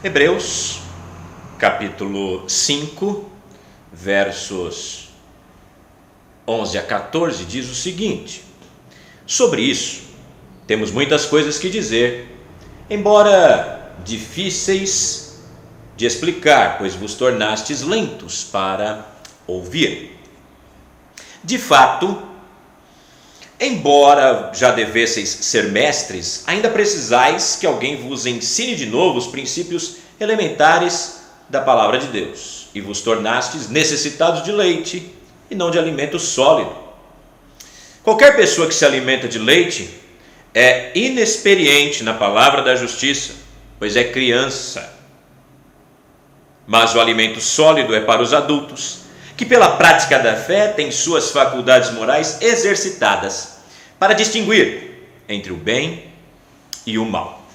Hebreus, capítulo 5, versos 11 a 14, diz o seguinte: sobre isso, temos muitas coisas que dizer, embora difíceis de explicar, pois vos tornastes lentos para ouvir. De fato, embora já devesseis ser mestres, ainda precisais que alguém vos ensine de novo os princípios elementares da palavra de Deus, e vos tornastes necessitados de leite e não de alimento sólido. Qualquer pessoa que se alimenta de leite é inexperiente na palavra da justiça, pois é criança. Mas o alimento sólido é para os adultos, que pela prática da fé têm suas faculdades morais exercitadas para distinguir entre o bem e o mal.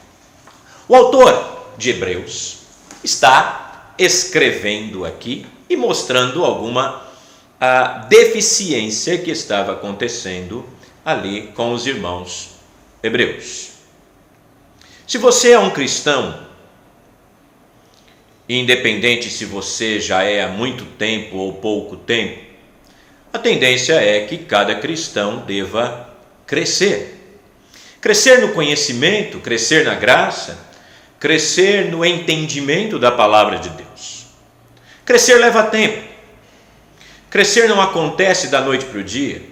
O autor de Hebreus está escrevendo aqui e mostrando alguma deficiência que estava acontecendo ali com os irmãos hebreus. Se você é um cristão, independente se você já é há muito tempo ou pouco tempo, a tendência é que cada cristão deva crescer. Crescer no conhecimento, crescer na graça, crescer no entendimento da palavra de Deus. Crescer leva tempo. Crescer não acontece da noite para o dia.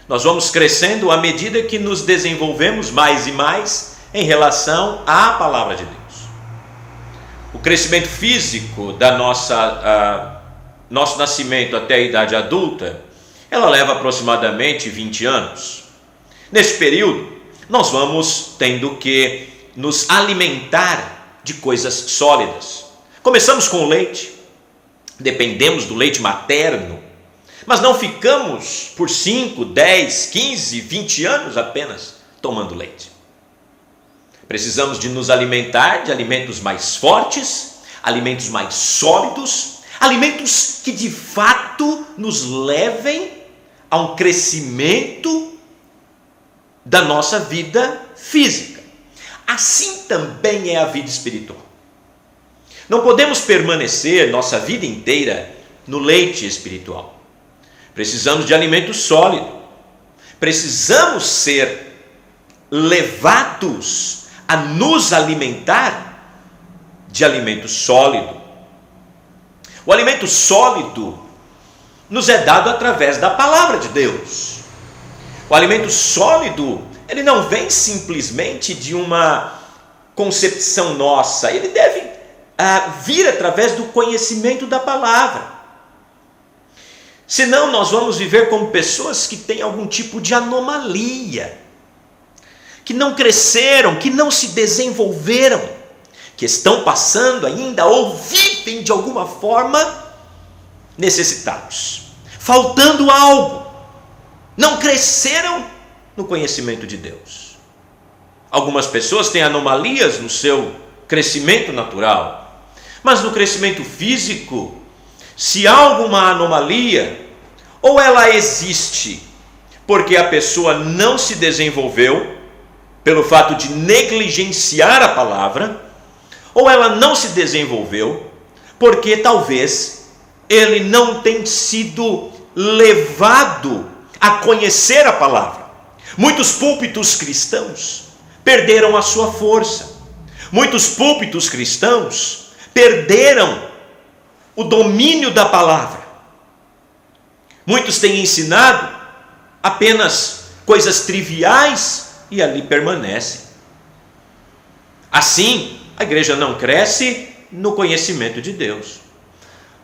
Nós vamos crescendo à medida que nos desenvolvemos mais e mais em relação à palavra de Deus. O crescimento físico da nosso nascimento até a idade adulta, ela leva aproximadamente 20 anos. Nesse período, nós vamos tendo que nos alimentar de coisas sólidas. Começamos com o leite, dependemos do leite materno, mas não ficamos por 5, 10, 15, 20 anos apenas tomando leite. Precisamos de nos alimentar de alimentos mais fortes, alimentos mais sólidos, alimentos que de fato nos levem a um crescimento da nossa vida física. Assim também é a vida espiritual. Não podemos permanecer nossa vida inteira no leite espiritual. Precisamos de alimento sólido. Precisamos ser levados a nos alimentar de alimento sólido. O alimento sólido nos é dado através da palavra de Deus. O alimento sólido, ele não vem simplesmente de uma concepção nossa, ele deve vir através do conhecimento da palavra. Senão nós vamos viver como pessoas que têm algum tipo de anomalia, que não cresceram, que não se desenvolveram, que estão passando ainda ou vivem de alguma forma necessitados, faltando algo, não cresceram no conhecimento de Deus. Algumas pessoas têm anomalias no seu crescimento natural, mas no crescimento físico, se há alguma anomalia, ou ela existe porque a pessoa não se desenvolveu, pelo fato de negligenciar a palavra, ou ela não se desenvolveu porque talvez ele não tenha sido levado a conhecer a palavra. Muitos púlpitos cristãos perderam a sua força. Muitos púlpitos cristãos perderam o domínio da palavra. Muitos têm ensinado apenas coisas triviais e ali permanecem. Assim, a igreja não cresce no conhecimento de Deus.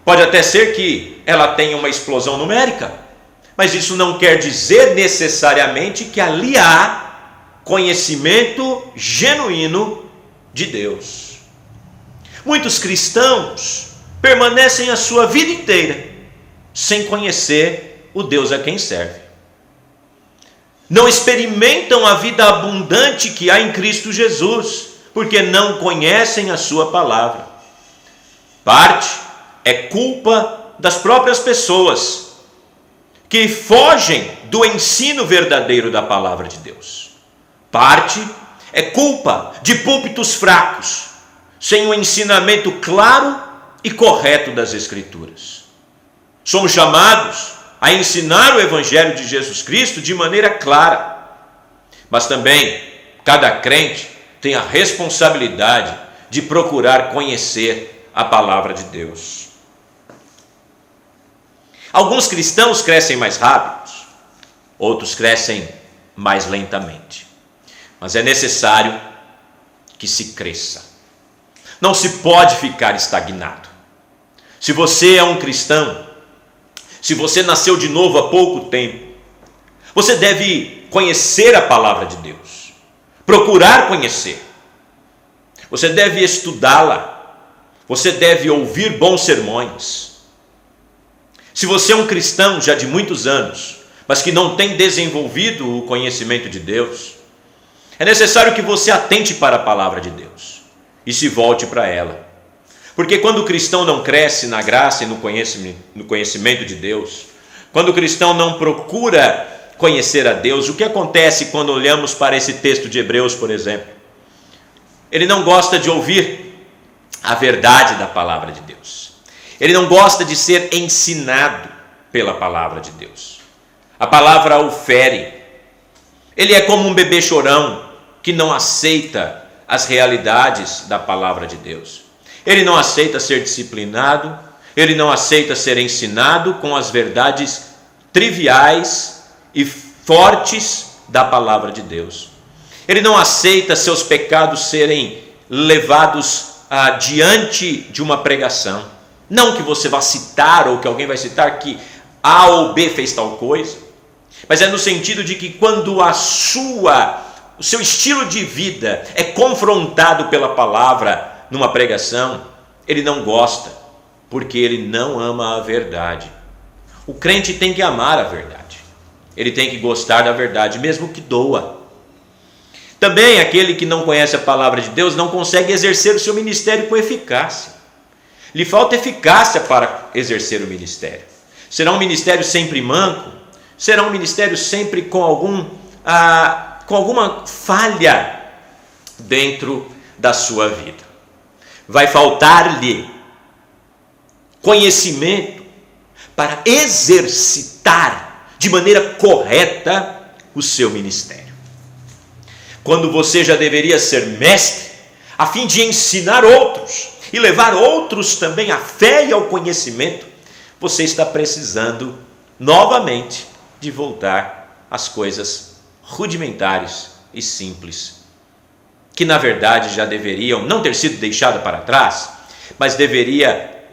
Pode até ser que ela tenha uma explosão numérica, mas isso não quer dizer necessariamente que ali há conhecimento genuíno de Deus. Muitos cristãos permanecem a sua vida inteira sem conhecer o Deus a quem serve. Não experimentam a vida abundante que há em Cristo Jesus, porque não conhecem a sua palavra. Parte é culpa das próprias pessoas que fogem do ensino verdadeiro da palavra de Deus. Parte é culpa de púlpitos fracos, sem o ensinamento claro e correto das Escrituras. Somos chamados a ensinar o Evangelho de Jesus Cristo de maneira clara, mas também cada crente tem a responsabilidade de procurar conhecer a palavra de Deus. Alguns cristãos crescem mais rápido, outros crescem mais lentamente, mas é necessário que se cresça. Não se pode ficar estagnado. Se você é um cristão, se você nasceu de novo há pouco tempo, você deve conhecer a palavra de Deus, procurar conhecer. Você deve estudá-la, você deve ouvir bons sermões. Se você é um cristão já de muitos anos, mas que não tem desenvolvido o conhecimento de Deus, é necessário que você atente para a palavra de Deus e se volte para ela. Porque quando o cristão não cresce na graça e no conhecimento de Deus, quando o cristão não procura conhecer a Deus, o que acontece quando olhamos para esse texto de Hebreus, por exemplo? Ele não gosta de ouvir a verdade da palavra de Deus. Ele não gosta de ser ensinado pela palavra de Deus. A palavra o fere. Ele é como um bebê chorão que não aceita as realidades da palavra de Deus. Ele não aceita ser disciplinado, ele não aceita ser ensinado com as verdades triviais e fortes da palavra de Deus. Ele não aceita seus pecados serem levados diante de uma pregação. Não que você vá citar ou que alguém vai citar que A ou B fez tal coisa, mas é no sentido de que quando o seu estilo de vida é confrontado pela palavra numa pregação, ele não gosta, porque ele não ama a verdade. O crente tem que amar a verdade, ele tem que gostar da verdade, mesmo que doa. Também aquele que não conhece a palavra de Deus não consegue exercer o seu ministério com eficácia. Lhe falta eficácia para exercer o ministério. Será um ministério sempre manco? Será um ministério sempre com alguma falha dentro da sua vida. Vai faltar-lhe conhecimento para exercitar de maneira correta o seu ministério. Quando você já deveria ser mestre, a fim de ensinar outros e levar outros também à fé e ao conhecimento, você está precisando novamente de voltar às coisas rudimentares e simples, que na verdade já deveriam não ter sido deixadas para trás, mas deveria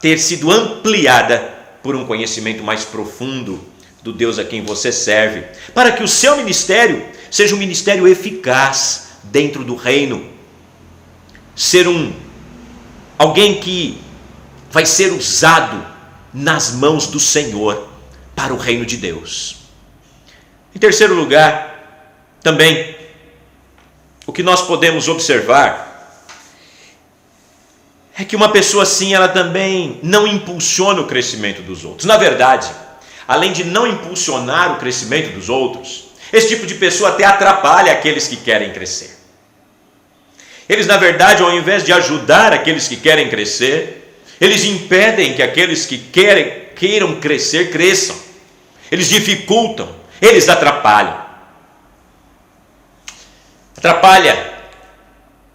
ter sido ampliada por um conhecimento mais profundo do Deus a quem você serve, para que o seu ministério seja um ministério eficaz dentro do reino, ser alguém que vai ser usado nas mãos do Senhor para o reino de Deus. Em terceiro lugar, também, o que nós podemos observar é que uma pessoa assim, ela também não impulsiona o crescimento dos outros. Na verdade, além de não impulsionar o crescimento dos outros, esse tipo de pessoa até atrapalha aqueles que querem crescer. Eles, na verdade, ao invés de ajudar aqueles que querem crescer, eles impedem que aqueles que queiram crescer, cresçam. Eles dificultam, eles atrapalham. Atrapalha,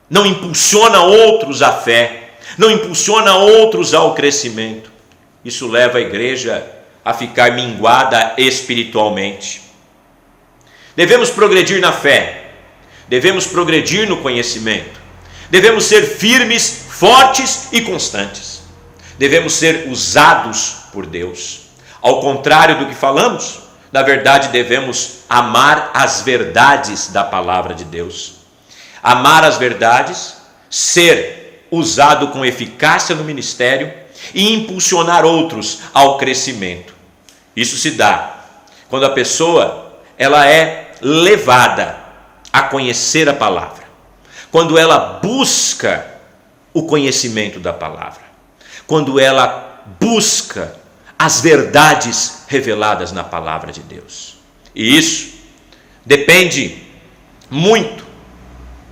não impulsiona outros à fé, não impulsiona outros ao crescimento. Isso leva a igreja a ficar minguada espiritualmente. Devemos progredir na fé, devemos progredir no conhecimento, devemos ser firmes, fortes e constantes. Devemos ser usados por Deus. Ao contrário do que falamos, na verdade devemos amar as verdades da palavra de Deus. Amar as verdades, ser usado com eficácia no ministério e impulsionar outros ao crescimento. Isso se dá quando a pessoa ela é levada a conhecer a palavra, quando ela busca o conhecimento da palavra, quando ela busca as verdades reveladas na palavra de Deus. E isso depende muito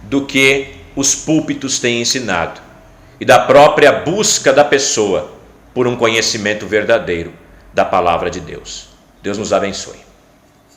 do que os púlpitos têm ensinado e da própria busca da pessoa por um conhecimento verdadeiro da palavra de Deus. Deus nos abençoe.